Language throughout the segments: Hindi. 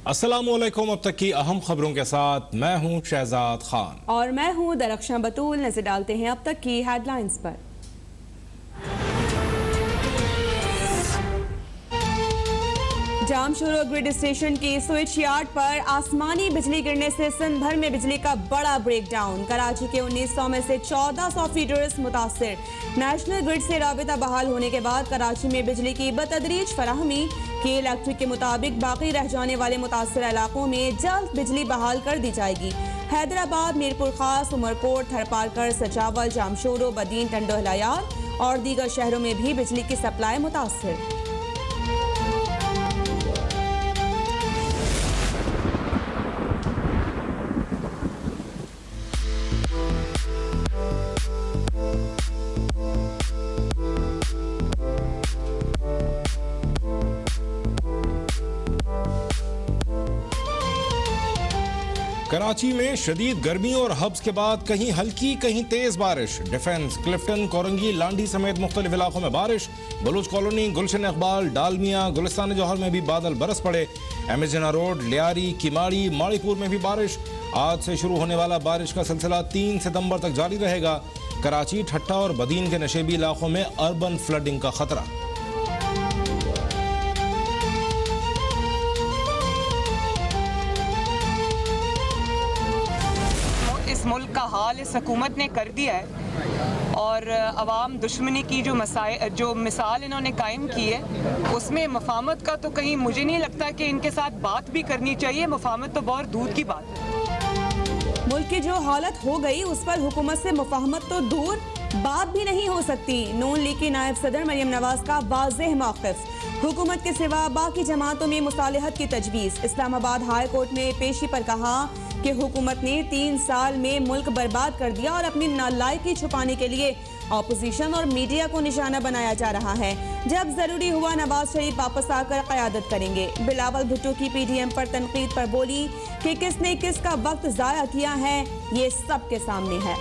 अस्सलामुअलैकुम। अब तक की अहम खबरों के साथ मैं हूं शहजाद खान और मैं हूं दरख्शां बतूल। नजर डालते हैं अब तक की हेडलाइंस पर। जामशोरो ग्रिड स्टेशन की स्विच यार्ड पर आसमानी बिजली गिरने से सिंध भर में बिजली का बड़ा ब्रेकडाउन। कराची के 1900 में से 1400 फीडर्स मुतासिर। नेशनल ग्रिड से राबिता बहाल होने के बाद कराची में बिजली की बतदरीज फराहमी की इलेक्ट्रिक के मुताबिक बाकी रह जाने वाले मुतासिर इलाकों में जल्द बिजली बहाल कर दी जाएगी। हैदराबाद, मीरपुर खास, उमरकोट, थरपारकर, सचावल, जामशोरो, बदीन, टंडोहलायार और दीगर शहरों में भी बिजली की सप्लाई मुतासिर। कराची में शदीद गर्मी और हब्स के बाद कहीं हल्की कहीं तेज बारिश। डिफेंस, क्लिफ्टन, कोरंगी, लांडी समेत मुख्तलिफ इलाकों में बारिश। बलूच कॉलोनी, गुलशन इकबाल, डालमिया, गुलिस्तान जौहर में भी बादल बरस पड़े। एमेजना रोड, लियारी, किमाड़ी, माड़ीपुर में भी बारिश। आज से शुरू होने वाला बारिश का सिलसिला 3 सितंबर तक जारी रहेगा। कराची, ठट्टा और बदीन के नशेबी इलाकों में अर्बन फ्लडिंग का खतरा। मुल्क का हाल इस हुकूमत ने कर दिया है और अवाम दुश्मनी की जो मिसाल इन्होंने कायम की है उसमें मफामत का तो कहीं मुझे नहीं लगता कि इनके साथ बात भी करनी चाहिए। मफामत तो बहुत दूर की बात है। मुल्क की जो हालत हो गई उस पर हुकूमत से मुफाहमत तो दूर बात भी नहीं हो सकती। नून लीग की नायब सदर मरियम नवाज का वाज़ेह मौक़िफ़। हुकूमत के सिवा बाकी जमातों में मुसालहत की तजवीज़। इस्लामाबाद हाई कोर्ट में पेशी पर कहा कि हुकूमत ने 3 साल में मुल्क बर्बाद कर दिया और अपनी नालायकी छुपाने के लिए अपोजिशन और मीडिया को निशाना बनाया जा रहा है। जब जरूरी हुआ नवाज शरीफ वापस आकर क़यादत करेंगे। बिलावल भुट्टो की PDM पर तनकीद पर बोली कि किसने किसका वक्त ज़ाया किया है ये सबके सामने है।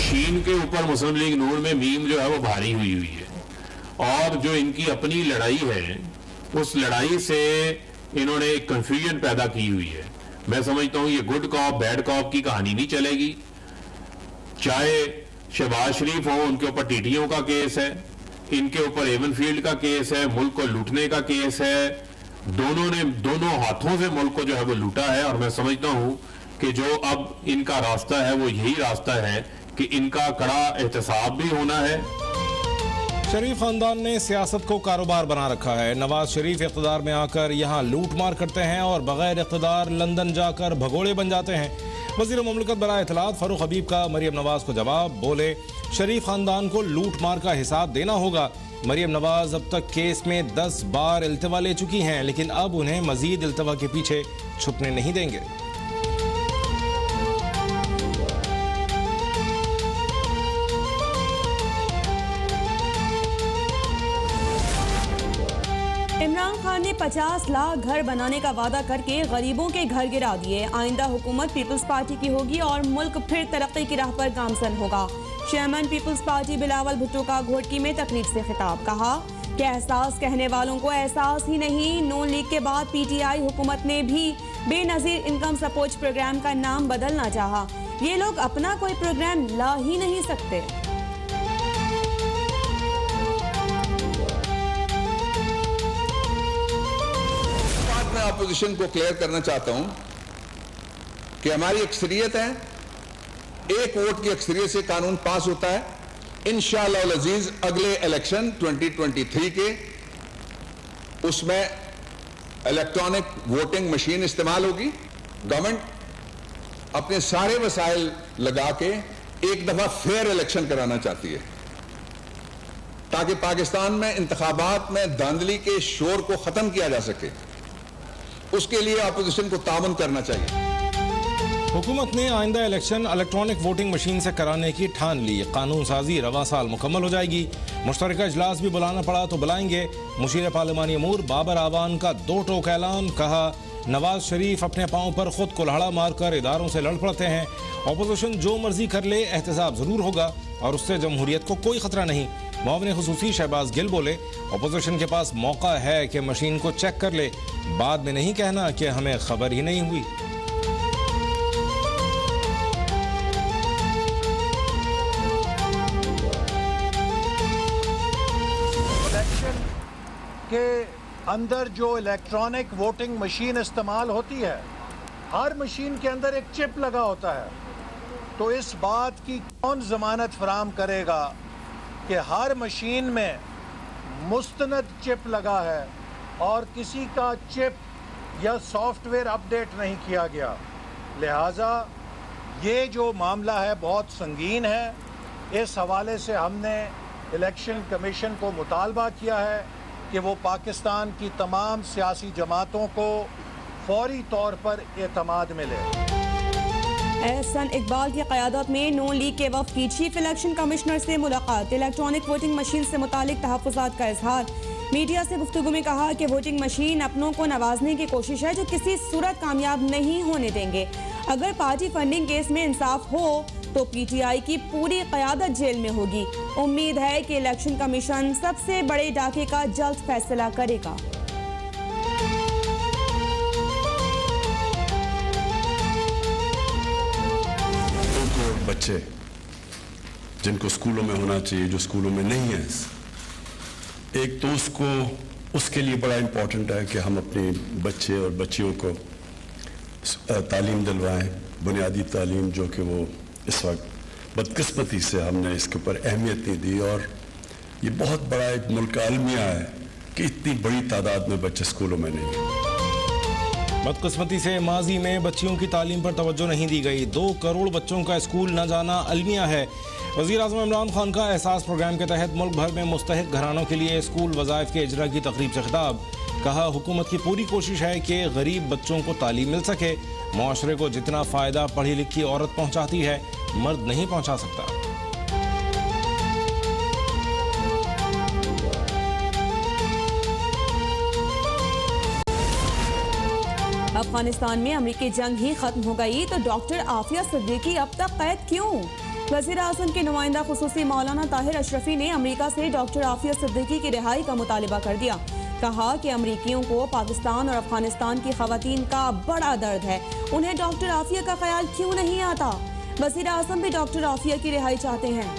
चीन के ऊपर मुस्लिम लीग नून में मीम जो है वो भारी हुई है और जो इनकी अपनी लड़ाई है उस लड़ाई से इन्होंने एक कंफ्यूजन पैदा की हुई है। मैं समझता हूं ये गुड कॉप बैड कॉप की कहानी नहीं चलेगी। चाहे शहबाज शरीफ हो, उनके ऊपर टीटीओ का केस है, इनके ऊपर एवनफील्ड का केस है, मुल्क को लूटने का केस है। दोनों हाथों से मुल्क को जो है वो लूटा है और मैं समझता हूं कि जो अब इनका रास्ता है वो यही रास्ता है कि इनका कड़ा एहतसाब भी होना है। शरीफ खानदान ने सियासत को कारोबार बना रखा है। नवाज शरीफ इख्तिदार में आकर यहाँ लूट मार करते हैं और बगैर इख्तिदार लंदन जाकर भगोड़े बन जाते हैं। वज़ीर मुमलिकत बराए इत्तलात फारूक हबीब का मरियम नवाज को जवाब। बोले, शरीफ खानदान को लूट मार का हिसाब देना होगा। मरियम नवाज अब तक केस में 10 बार इल्तिवा ले चुकी हैं, लेकिन अब उन्हें मजीद इल्तिवा के पीछे छुपने नहीं देंगे। इमरान खान ने 50 लाख घर बनाने का वादा करके गरीबों के घर गिरा दिए। आइंदा हुकूमत पीपल्स पार्टी की होगी और मुल्क फिर तरक्की की राह पर गामजन होगा। Chairman Peoples Party Bilawal Bhutto का घोटकी में तकरीर से खिताब। कहा कि एहसास कहने वालों को एहसास ही नहीं। नून लीग के बाद PTI हुकूमत ने भी बेनजीर इनकम सपोर्ट प्रोग्राम का नाम बदलना चाहा। ये लोग अपना कोई प्रोग्राम ला ही नहीं सकते। मैं अपोजिशन को क्लियर करना चाहता हूं कि हमारी अक्सरियत है, एक वोट की अक्सरियत से कानून पास होता है। इंशाअल्लाह अज़ीज अगले इलेक्शन 2023 के उसमें इलेक्ट्रॉनिक वोटिंग मशीन इस्तेमाल होगी। गवर्नमेंट अपने सारे वसाइल लगा के एक दफा फेयर इलेक्शन कराना चाहती है ताकि पाकिस्तान में इंतखाबात में धांधली के शोर को खत्म किया जा सके। उसके लिए अपोजिशन को ताउन करना चाहिए। हुकूमत ने आइंदा इलेक्शन इलेक्ट्रॉनिक वोटिंग मशीन से कराने की ठान ली। कानून साजी रवा साल मुकम्मल हो जाएगी। मुश्तरका इजलास भी बुलाना पड़ा तो बुलाएंगे। मुशीर पार्लिमानी अमूर बाबर आवान का 2 टोक ऐलान। कहा, नवाज शरीफ अपने पांव पर खुद कुल्हाड़ा मारकर इदारों से लड़ पड़ते हैं। अपोजिशन जो मर्जी कर ले, एहतसाब जरूर होगा और उससे जमहूरियत को कोई खतरा नहीं। मुआविन खुसूसी शहबाज गिल बोले, अपोजिशन के पास मौका है कि मशीन को चेक कर ले, बाद में नहीं कहना कि हमें खबर ही नहीं हुई। इलेक्शन के अंदर जो इलेक्ट्रॉनिक वोटिंग मशीन इस्तेमाल होती है, हर मशीन के अंदर एक चिप लगा होता है। तो इस बात की कौन जमानत फराम करेगा कि हर मशीन में मुस्तनद चिप लगा है और किसी का चिप या सॉफ्टवेयर अपडेट नहीं किया गया। लिहाजा ये जो मामला है बहुत संगीन है। इस हवाले से हमने इलेक्शन कमीशन को मुतालबा किया है कि वो पाकिस्तान की तमाम सियासी जमातों को फौरी तौर पर एतमाद मिले। एहसन इकबाल की क़यादत में नून लीग के वफ़द की चीफ इलेक्शन कमिश्नर से मुलाकात, इलेक्ट्रॉनिक वोटिंग मशीन से मुतालिक तहफ़्फ़ुज़ात का इजहार। मीडिया से गुफ्तगू में कहा कि वोटिंग मशीन अपनों को नवाजने की कोशिश है जो किसी सूरत कामयाब नहीं होने देंगे। अगर पार्टी फंडिंग केस में इंसाफ हो तो PTI की पूरी क़यादत जेल में होगी। उम्मीद है कि इलेक्शन कमीशन सबसे बड़े डाके का जल्द फैसला करेगा। बच्चे जिनको स्कूलों में होना चाहिए, जो स्कूलों में नहीं है, एक तो उसके लिए बड़ा इम्पोर्टेंट है कि हम अपने बच्चे और बच्चियों को तालीम दिलवाएं, बुनियादी तालीम, जो कि वो इस वक्त बदकिस्मती से हमने इसके ऊपर अहमियत नहीं दी। और ये बहुत बड़ा एक मुल्क का अलमिया है कि इतनी बड़ी तादाद में बच्चे स्कूलों में नहीं हैं। बदकिस्मती से माजी में बच्चियों की तालीम पर तवज्जो नहीं दी गई। 2 करोड़ बच्चों का स्कूल न जाना अलमिया है। वज़ीर आज़म इमरान खान का एहसास प्रोग्राम के तहत मुल्क भर में मुस्तहिक घरानों के लिए स्कूल वज़ाइफ के इजरा की तकरीब से खिताब। कहा, हुकूमत की पूरी कोशिश है कि गरीब बच्चों को तालीम मिल सके। मुआशरे को जितना फ़ायदा पढ़ी लिखी औरत पहुँचाती है, मर्द नहीं पहुँचा सकता। अफगानिस्तान में अमरीकी जंग ही खत्म हो गई तो डॉक्टर आफिया सिद्दीकी अब तक कैद क्यों? वज़ीर आज़म के नुमाइंदा खुसूसी मौलाना ताहिर अशरफी ने अमरीका से डॉक्टर आफिया सिद्दीकी की रिहाई का मुतालिबा कर दिया। कहा कि अमरीकियों को पाकिस्तान और अफगानिस्तान की खवातीन का बड़ा दर्द है, उन्हें डॉक्टर आफिया का ख्याल क्यों नहीं आता? वज़ीर आज़म भी डॉक्टर आफिया की रिहाई चाहते हैं।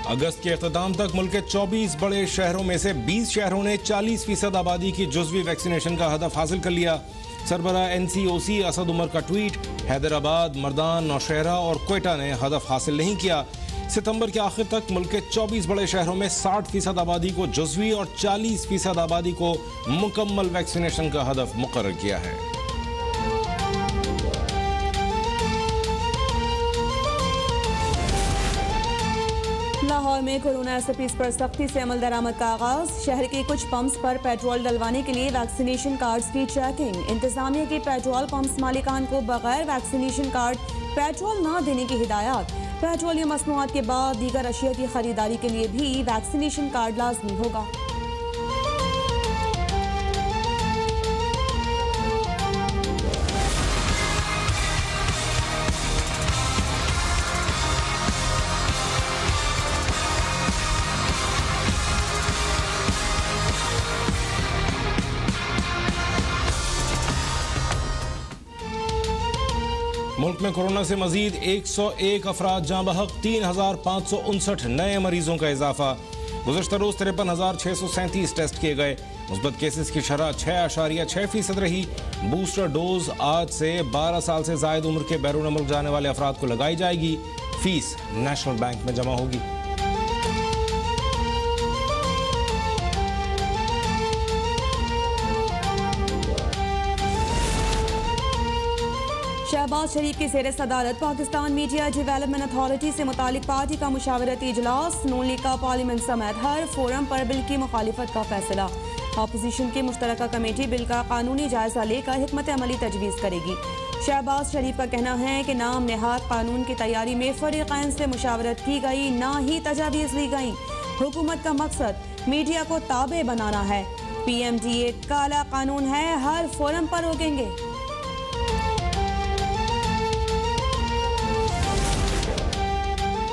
अगस्त के अख्ताम तक मुल्क के 24 बड़े शहरों में से 20 शहरों ने 40% आबादी की जुज़वी वैक्सीनेशन का हदफ हासिल कर लिया। सरबरा NCOC असद उमर का ट्वीट, हैदराबाद, मर्दान, नौशहरा और क्वेटा ने हदफ हासिल नहीं किया। सितंबर के आखिर तक मुल्क के 24 बड़े शहरों में 60% आबादी को जुज़वी और 40% आबादी को मुकम्मल वैक्सीनेशन का हदफ मुकर्रर किया है। लाहौर में कोरोना SOPs पर सख्ती से अमल दरामद का आगाज। शहर के कुछ पंप्स पर पेट्रोल डलवाने के लिए वैक्सीनेशन कार्ड्स की चेकिंग। इंतजामिया के पेट्रोल पंप्स मालिकान को बगैर वैक्सीनेशन कार्ड पेट्रोल न देने की हिदायत। पेट्रोलियम मसनूआत के बाद दीगर अशिया की खरीदारी के लिए भी वैक्सीनेशन कार्ड लाजमी होगा। मुल्क में कोरोना से मजीद 101 अफराद जाँ बहक, 3,559 नए मरीजों का इजाफा। गुज़श्ता रोज 53,637 टेस्ट किए गए। मुस्बत केसेस की शरह 6.6% रही। बूस्टर डोज आज से 12 साल से जायद उम्र के बैरून मुल्क जाने वाले अफराद को लगाई जाएगी। फीस नेशनल बैंक में जमा होगी। शहबाज शरीफ की ज़ेर सदारत पाकिस्तान मीडिया डेवलपमेंट अथॉरिटी से मुतालिक पार्टी का मुशावरती इजलास। नून लीग का पार्लियामेंट समेत हर फोरम पर बिल की मुखालिफत का फैसला। अपोजिशन की मुश्तरका कमेटी बिल का कानूनी जायजा लेकर हिकमत अमली तजवीज़ करेगी। शहबाज शरीफ का कहना है कि नाम नेहाद कानून की तैयारी में फरीक़ैन से मुशावरत की गई, ना ही तजावीज़ ली गई। हुकूमत का मकसद मीडिया को ताबे बनाना है। PMDA काला कानून है, हर फोरम पर रोकेंगे।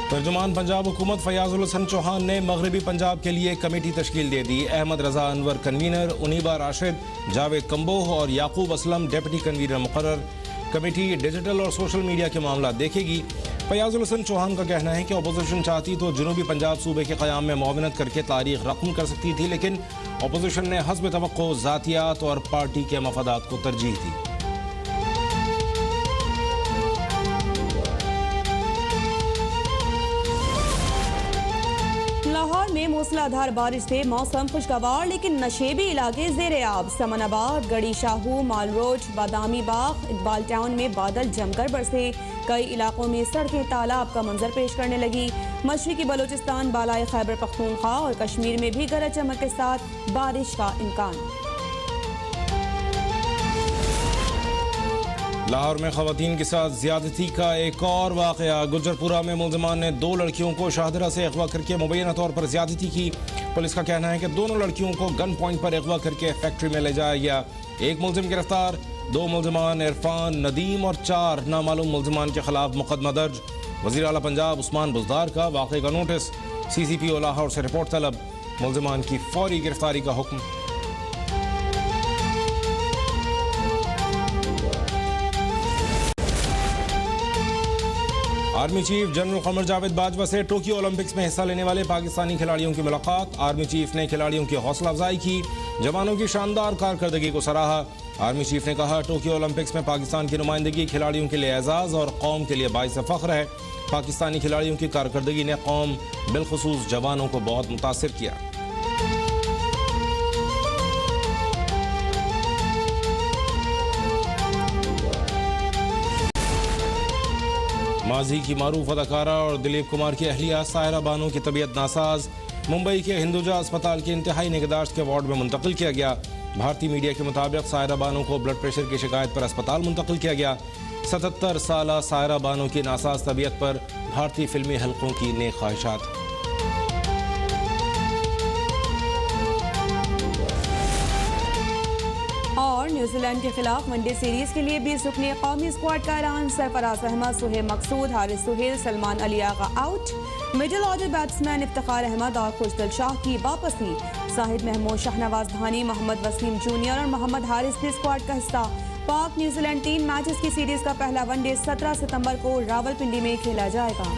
तर्जुमान पंजाब हुकूमत फयाजुल हसन चौहान ने मगरबी पंजाब के लिए कमेटी तश्कील दे दी। अहमद रजा अनवर कन्वीनर, उनीबा राशिद, जावेद कंबोह और याकूब असलम डिप्टी कन्वीनर मुकर्रर। कमेटी डिजिटल और सोशल मीडिया के मामला देखेगी। फयाजुल हसन चौहान का कहना है कि अपोजिशन चाहती तो जनूबी पंजाब सूबे के क़याम में मुआवनत करके तारीख रकम कर सकती थी, लेकिन अपोजिशन ने हस्ब तवक्को ज़ातियात और पार्टी के मफादात को तरजीह दी। लाहौर में मूसलाधार बारिश से मौसम खुशगवार, लेकिन नशेबी इलाके ज़ेरे आब। समनाबाद, गड़ी शाहू, माल रोड, बादामी बाग, इकबाल टाउन में बादल जमकर बरसे। कई इलाकों में सड़कें तालाब का मंजर पेश करने लगी। मशरिकी बलूचिस्तान, बालाई खैबर पख्तूनख्वा और कश्मीर में भी गरज चमक के साथ बारिश का इम्कान। लाहौर में खवातीन के साथ ज्यादती का एक और वाकया। गुजरपुरा में मुलजमान ने 2 लड़कियों को शाहदरा से अगवा करके मुबैना तौर पर ज्यादती की। पुलिस का कहना है कि दोनों लड़कियों को गन पॉइंट पर अगवा करके फैक्ट्री में ले जाया गया। एक मुलजिम गिरफ्तार, 2 मुलजमान इरफान, नदीम और 4 नामालूम मुलजमान के खिलाफ मुकदमा दर्ज। वज़ीर आला पंजाब उस्मान बुज़दार का वाक़े का नोटिस। CCPO लाहौर से रिपोर्ट तलब। मुलजमान की फौरी गिरफ्तारी का हुक्म। Army chief general Qamar Javed Bajwa से टोक्यो ओलंपिक्स में हिस्सा लेने वाले पाकिस्तानी खिलाड़ियों की मुलाकात। आर्मी चीफ ने खिलाड़ियों की हौसला अफजाई की, जवानों की शानदार कारकर्दगी को सराहा। आर्मी चीफ ने कहा, टोक्यो ओलंपिक्स में पाकिस्तान की नुमाइंदगी खिलाड़ियों के लिए एजाज और कौम के लिए बाइस फख्र है। पाकिस्तानी खिलाड़ियों की कारकर्दगी ने कौम बिलखुसूस जवानों को बहुत मुतासिर किया। माजी की मारूफ अदाकारा और दिलीप कुमार की अहलिया सायरा बानो की तबीयत नासाज। मुंबई के हिंदुजा अस्पताल के इंतहाई निगहदाश्त के वार्ड में मुंतकिल किया गया। भारतीय मीडिया के मुताबिक सायरा बानो को ब्लड प्रेशर की शिकायत पर अस्पताल मुंतकिल किया गया। 77 साल सायरा बानो की नासाज तबीयत पर भारतीय फिल्मी हलकों की नेक ख्वाहिशात। और न्यूजीलैंड के खिलाफ वनडे सीरीज के लिए 20 रुकनी कौमी स्क्वाड का ऐलान। Sarfaraz Ahmed, Sohaib Maqsood, Haris Sohail, Salman Ali Agha out. Middle order batsman Iftikhar Ahmed और खुशदिल शाह की वापसी। साहिद महमूद, शाहनवाज धानी, मोहम्मद वसीम जूनियर और मोहम्मद हारिस भी स्क्वाड का हिस्सा। पाक न्यूजीलैंड 3 मैचेस की सीरीज का पहला वनडे 17 सितंबर को रावलपिंडी में खेला जाएगा।